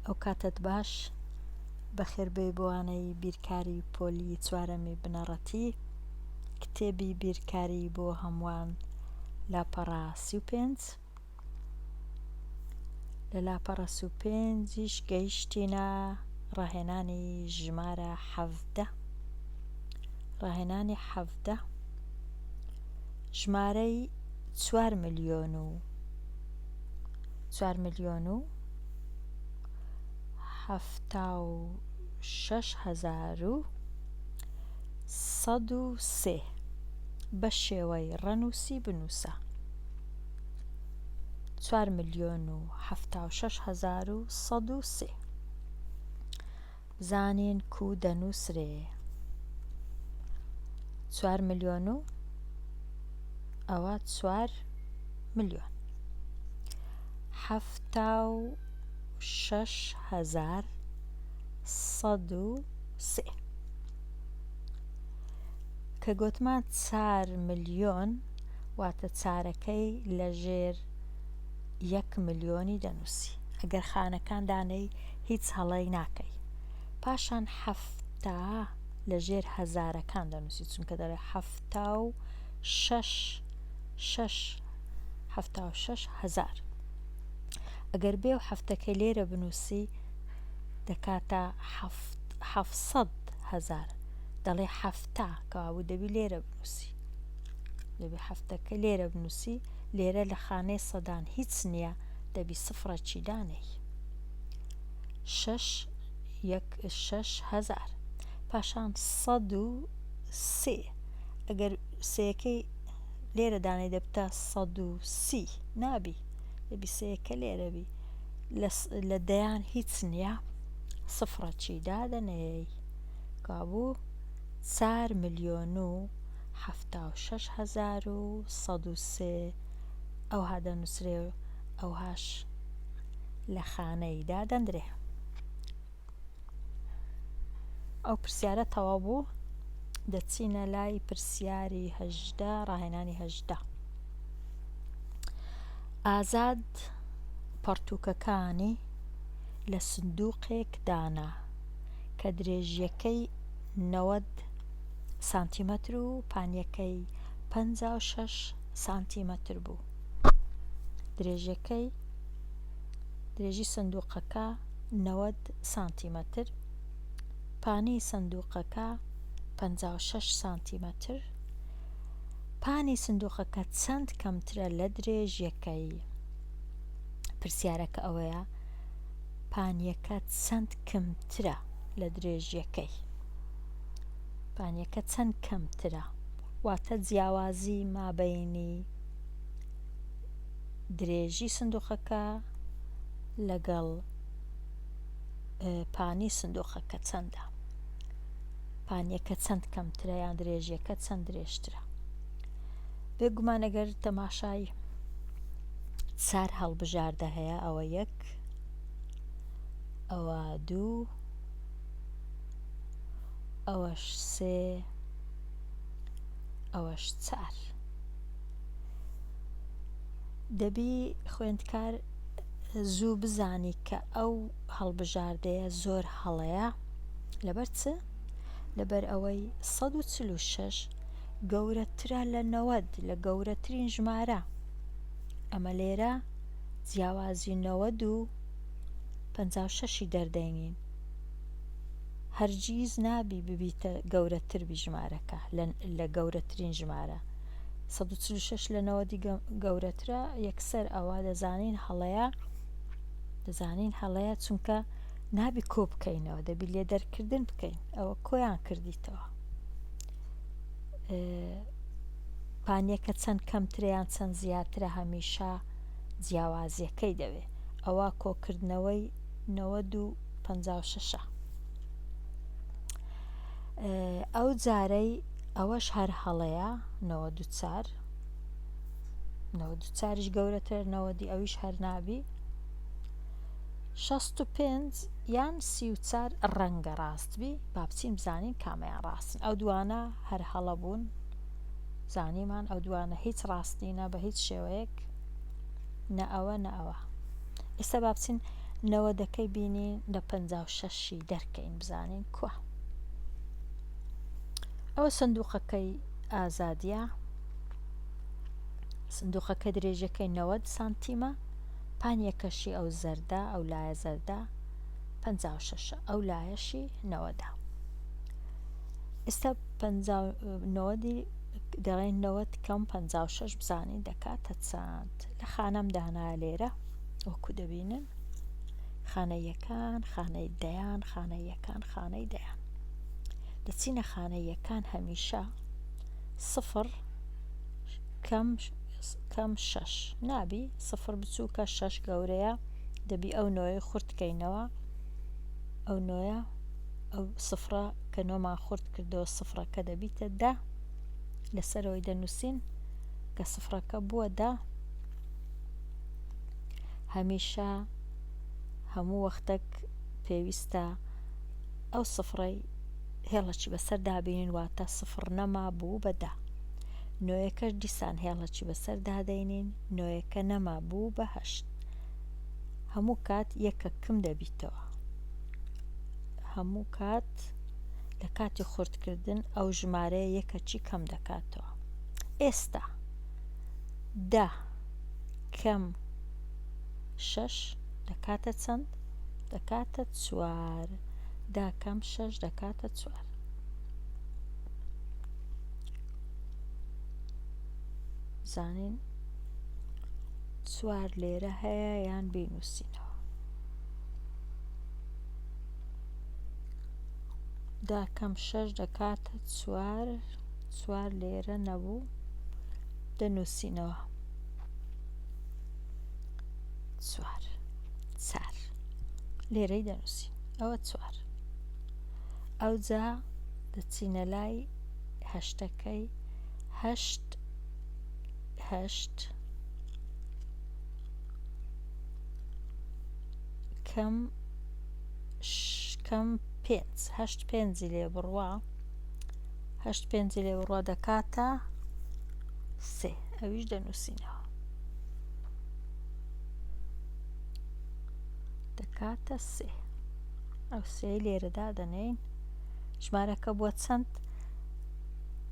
ئەو کاتت باش بەخێربێ بۆوانەی بیرکاری پۆلی چوارەمی بنەڕەتی کتێبی بیرکاری بۆ هەمووان لاپەڕە 35 لە لاپەڕە 35ش گەیشتینە ڕاهێنانی ژمارە 17 ڕاهێنانی 17 ژمارەی 4,076,103 بە شێوەی ڕەنووسی بنووسە 4,076,103 بزانین کو دەنووسرێ 4 ملیۆن و ئەوە 4 ملیۆن 76,103 کە گوتمان 4 ملیۆن واتە چارەکەی لەژێر 1 ملیۆنی دەنووسی ئەگەر خانەکان دانەی هیچ هەڵەی ناکەی پاشان 7 لەژێر هەزارەکان دەنووسی چونکە دەڵێ 76,000 ئەگەر بێ و هەفتەکەی لێرە بنووسی دەکاتە 700,000 دەڵێ 7 کەوابوو دەبی لێرە بنووسی دەبی هەفتەکە لێرە بنووسی لێرە لە خانەی سەدان هیچ نییە دەبی سفرەکی دانەی 6,000 پاشان 103 ئەگەر سەیەکەی لێرە دانەی دەبتە 130 نابی دەبی سەیەکە لێرە بی لە دەیان هیچ نییە سفرەکی دادەنێی کابوو 4 ملیۆن و 76,103 ئەوها دەنووسرێ و ئەوهاش لە خانەیدا دەندرێ ئەو پرسیارە تەواو بوو دەچینە لای پرسیاری 18 ڕاهێنانی 18 ئازاد پەرتووکەکانی لە سندووقێک دانا کە درێژیەکەی 90 سانتیمەتر و پانیەکەی 56 سانتیمەتر بوو درێژی سندووقەکە 90 سانتیمەتر پانی سندووقەکە 56 سانتیمەتر پانی سندووقەکە چەند کەمترە لە درێژیەکەی پرسیارەکە ئەوەیە پانیەکە چەند کەمترە لە درێژیەکەی پانیەکە چەند کەمترە واتە جیاوازی مابەینی درێژی سندووقەکە لەگەڵ پانی سندووقەکە چەندە پانیەکە چەند کەمترە یان درێژیەکە چەند درێژترە بێگومان ئەگەر تەماشای 4 هەڵبژاردە هەیە ئەوە 1 ئەوە 2 ئەوەش 3 ئەوەش 4 دەبی خوێندکار زوو بزانی کە ئەو هەڵبژاردەیە زۆر هەڵەیە لەبەر چ؟ لەبەر ئەوەی 146 گەورەترە لە 90 لە گەورەترین ژمارە ئەمە لێرە جیاوازی 90 و 56 دەردەینین هەرگیز نابی ببیتە گەورەتر بژمارەکە لە گەورەترین ژمارە 146 لە 90 گەورەترە یەکسەر ئەوە دەزانین هەڵەیە چونکە نابی کۆ بکەینەوە دەبی لێ دەرکردن بکەین ئەوە کۆیان کردیتەوە پانیەکە چەند کەمتریان چەند زیاترە هەمیشە جیاوازیەکەی دەوێ ئەوە کۆکردنەوەی 90 و 56 ئەو جارەی ئەوەش هەر هەڵەیە 94 94ش گەورەتر 90 ئەویش هەر نابی 65 یان 34 ڕەنگە ڕاستبی با بچین بزانین کامیان ڕاستن ئەو دوانە هەر هەڵە بوون زانیمان ئەو دوانە هیچ ڕاستینە بە هیچ شێوەیەک نە ئەوە نە ئەوە ئێستا با بچین نەوەدەکەی بینین لە 56 دەرکەین بزانین کووە. ئەوە سندوقەکەی ئازادیە. سندوقەکە درێژەکەی 90 سانتیمە، پانیەکەشی ئەو زەردە، ئەو لایە زەردە 56، ئەو لایەشی 90. ئێستا 90 دەڵێن 90 کەم 56 بزانین دەکاتە چەند. لە خانەم دانایە لێرە وەکو دەبینن خانە یەکان، خانەی دەیان، خانە یەکان، خانەی دەیان. دەچینە خانە یەکان هەمیشە 0 کەم 6 نابی، 0 بچووکە 6 گەورەیە، دەبی ئەو نۆیە خورتکەینەوە، ئەو نۆیە ئەو سفرە کە نۆمان خورت کردەوە سفرەکە دەبیتە 10 لەسەرەوەی دەنووسین کە سفرەکە بووە 10. هەمیشە هەموو وەختێک پێویستە ئەو سفرەی هێڵەکی بەسەر دابینین، واتە سفر نەما بوو بە 10. نۆیەکەش دیسان هێڵەکی بەسەر دادەینین، نۆیەکە نەما بوو بە 8. هەموو کات یەکە کەم دەبیتەوە، هەموو کات لە کاتی خورتکردن ئەو ژمارەیە یەکەکی کەم دەکاتەوە. ئێستا 10 کەم 6 دەکاتە چەند؟ دەکاتە 4. 10 کەم 6 دەکاتە 4. زانین 4 لێرە هەیە یان بینووسینەوە. 10 کەم 6 دەکاتە 4. 4 لێرە نەبوو، دەنووسینەوە 4 لێرەی دەنووسین، ئەوە 4. ئەوجا دەچینە لای هەشتەکەی، 8 کەم 5 8 پێنجی لێ بڕوا، 8 پێنجی لێ بڕوا دەکاتە 3. ئەویش دەنووسینەوە دەکاتە 3. ئەو 3 لێرەدا دەنێین. ژمارەکە بووە چەند؟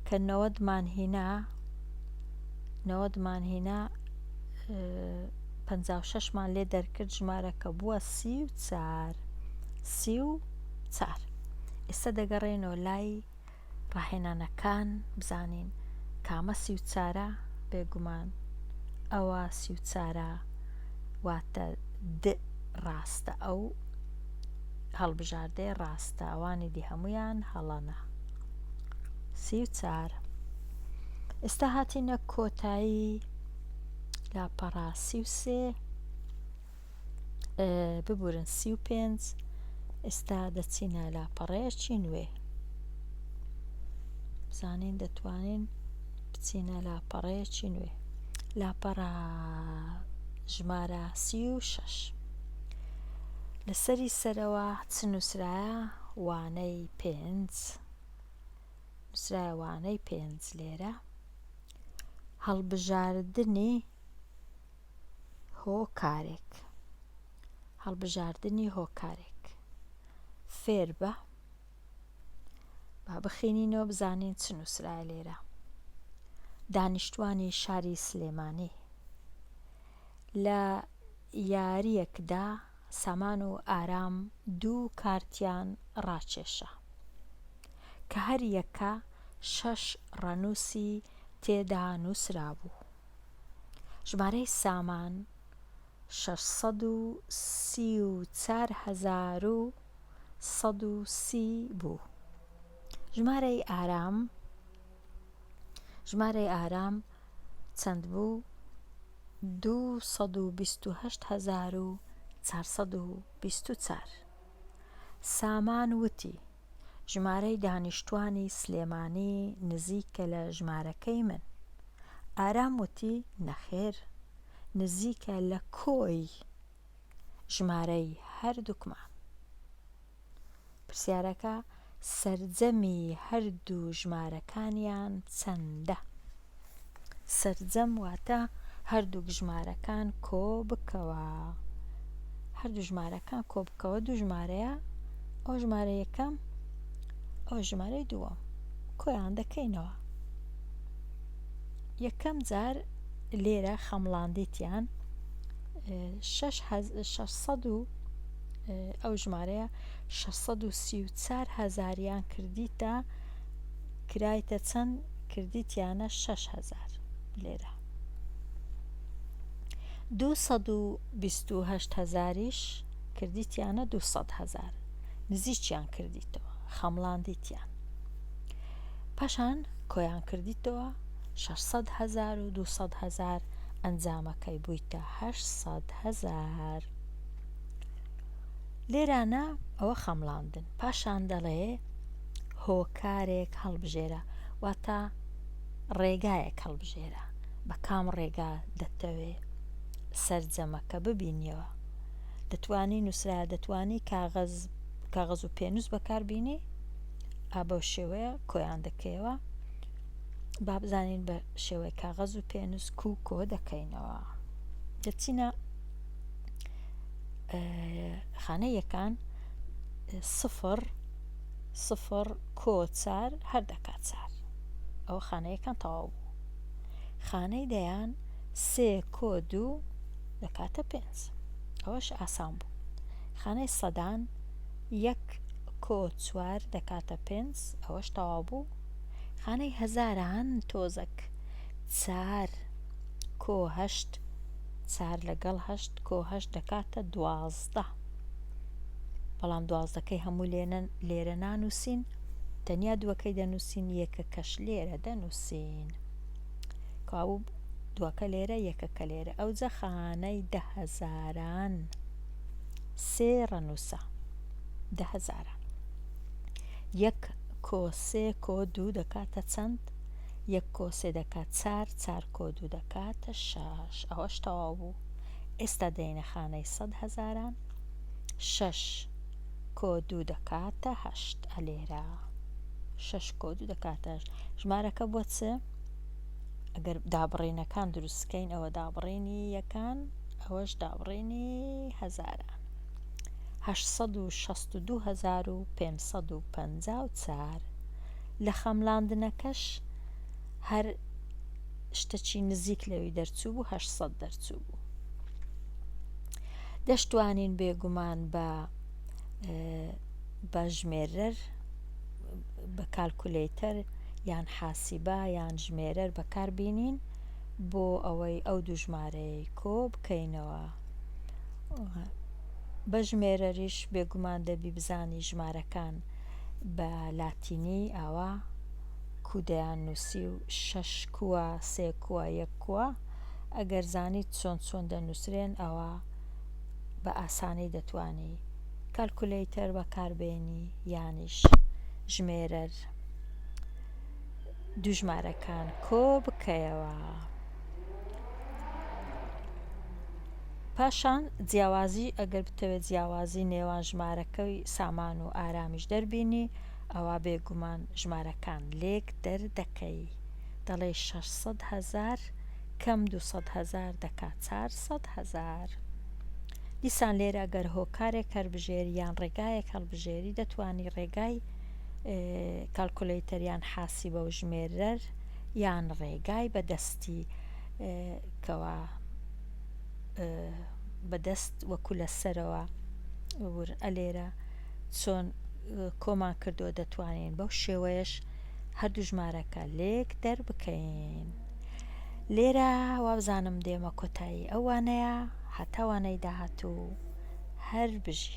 کە 90 مان هینا 56 مان لێ دەرکرد، ژمارەکە بووە 34. ئێستا دەگەڕێنەوە لای ڕاهێنانەکان بزانین کامە 34 بێگومان ئەوە 34 واتە ڕاستە، ئەو هەڵبژاردەی ڕاستە، ئەوانی دی هەمویان هەڵەنە. 34. ئێستا هاتینە کۆتایی لاپەڕا 33 ببورن 35. ئێستا دەچینە لاپەڕەیەکی نوێ، بزانین دەتوانین بچینە لاپەڕەیەکی نوێ. لاپەڕە ژمارە 36 لەسەری سەرەوە چ نووسرایە؟ وانەی 5 نووسرایە، وانەی 5 لێرە. هەڵبژاردنی هۆکارێک فێر بە، با بخینینەوە بزانین چ نووسرایە لێرە. دانیشتوانی شاری سلێمانی لە یاریەکدا سامان و ئارام 2 کارتیان ڕاکێشە کە هەر یەکە 6 ڕەنووسی تێدا نووسرا بوو. ژمارەی سامان 634,130 بوو. ژمارەی ئارام چەند بوو؟ 228,424. سامان وتی ژمارەی دانیشتوانی سلێمانی نزیکە لە ژمارەکەی من. ئارام وتی نەخێر، نزیکە لە کۆی ژمارەی هەردووکمان. پرسیارەکە سەرجەمی هەردوو ژمارەکانیان چەندە؟ سەرجەم واتە هەردوو ژمارەکان کۆ بکەوە، هەردوو ژمارەکان کۆ بکەوە دوو ژمارەیە، ئەو ژمارە یەکەم ئەو ژمارەی دووەم کۆیان دەکەینەوە. یەکەم جار لێرە خەمڵاندیتیان 600 و ئەو ژمارەیە 634,000یان کردیتە کرایتە چەند کردیتیانە 6,000 لێرە 228,000یش کردیتیانە 200,000 نزیکیان کردیتەوە خەمڵاندیتیان پاشان کۆیان کردیتەوە 600,000 و 200,000 ئەنجامەکەی بوویتە 800,000 لێرانە ئەوە خەمڵاندن پاشان دەڵێ هۆکارێک هەڵبژێرە واتە ڕێگایەک هەڵبژێرە بە کام ڕێگا دەتەوێ سەرجەمەکە ببینیەوە دەتوانی نووسرا دەتوانی کاغەز و پێنووس بەکاربینی بەو شێوەیە کۆیان دەکەیەوە با بزانین بە شێوەی کاغەز و پێنووس کۆ دەکەینەوە دەچینە خانەی یەکان 0 کۆ 4 هەر دەکات 4 ئەوە خانەیەکان تەواو بوو خانەی دەیان 3 کۆ 2 دەکاتە 5 ئەوەش ئاسان بوو خانەی سەدان 1 کۆ 4 دەکاتە 5 ئەوەش تەواو بوو خانەی هەزاران تۆزەک 4 کۆ 8 4 لەگەڵ 8 کۆ 8 دەکاتە 12 بەڵام 12کەی هەموو لێرە نانووسین تەنیا دووەکەی دەنووسین یەکەکەش لێرە دەنووسین کابوو دووەکە لێرە یەکەکە لێرە ئەوجە خانەی 10,000 سێ ڕەنووسە 10,000 1 کۆ 3 کۆ 2 دەکاتە چەند 1 کۆ 3 دەکات 4 4 کۆ 2 دەکاتە 6 ئەوەش تەواو بوو ئێستا دەینە خانەی 100,000 6 کۆ 2 دەکاتە 8 ئەلێرە 6 کۆ 2 دەکاتە ژمارەکە بۆ چ ئەگەر دابڕینەکان دروستکەین ئەوە دابڕینی یەکان ئەوەش دابڕینی هەزاران 862,554 لە خەمڵاندنەکەش هەر شتێکی نزیک لەوی دەرچوو بوو 800 دەرچوو بوو دەشتوانین بێگومان بە ژمێرەر بە کالکولەیتەر یان حاسیبە یان ژمێرەر بەکاربینین بۆ ئەوەی ئەو دوو ژمارەی کۆ بکەینەوە بە ژمێرەریش بێگومان دەبی بزانی ژمارەکان بە لاتینی ئاوا کودەیان نووسی و 6 کووە 3 کووە 1 کووە ئەگەر زانیت چۆن دەنووسرێن ئەوە بە ئاسانی دەتوانی کالکولەیتەر بەکاربێنی یانیش ژمێرەر دوو ژمارەکان کۆ بکەیەوە پاشان جیاوازی ئەگەر بتەوێت جیاوازی نێوان ژمارەکەی سامان و ئارامیش دەربینی ئەوە بێگومان ژمارەکان لێک دەردەکەی دەڵێ 600,000 کەم 200,000 دەکات 400,000 دیسان لێرە ئەگەر هۆکارێک هەڵبژێری یان ڕێگایەک هەڵبژێری دەتوانی ڕێگای کالکولەیتەریان حاسیبە و ژمێرەر یان ڕێگای بەدەستی کەوا بەدەست وەکو لەسەرەوە ئەلێرە چۆن کۆمان کردووە دەتوانین بەو شێوەیەش هەردوو ژمارەکە لێک دەربکەین لێرە وابزانم دێمە کۆتایی ئەوانەیە هەتاوانەی داهاتوو هەر بژی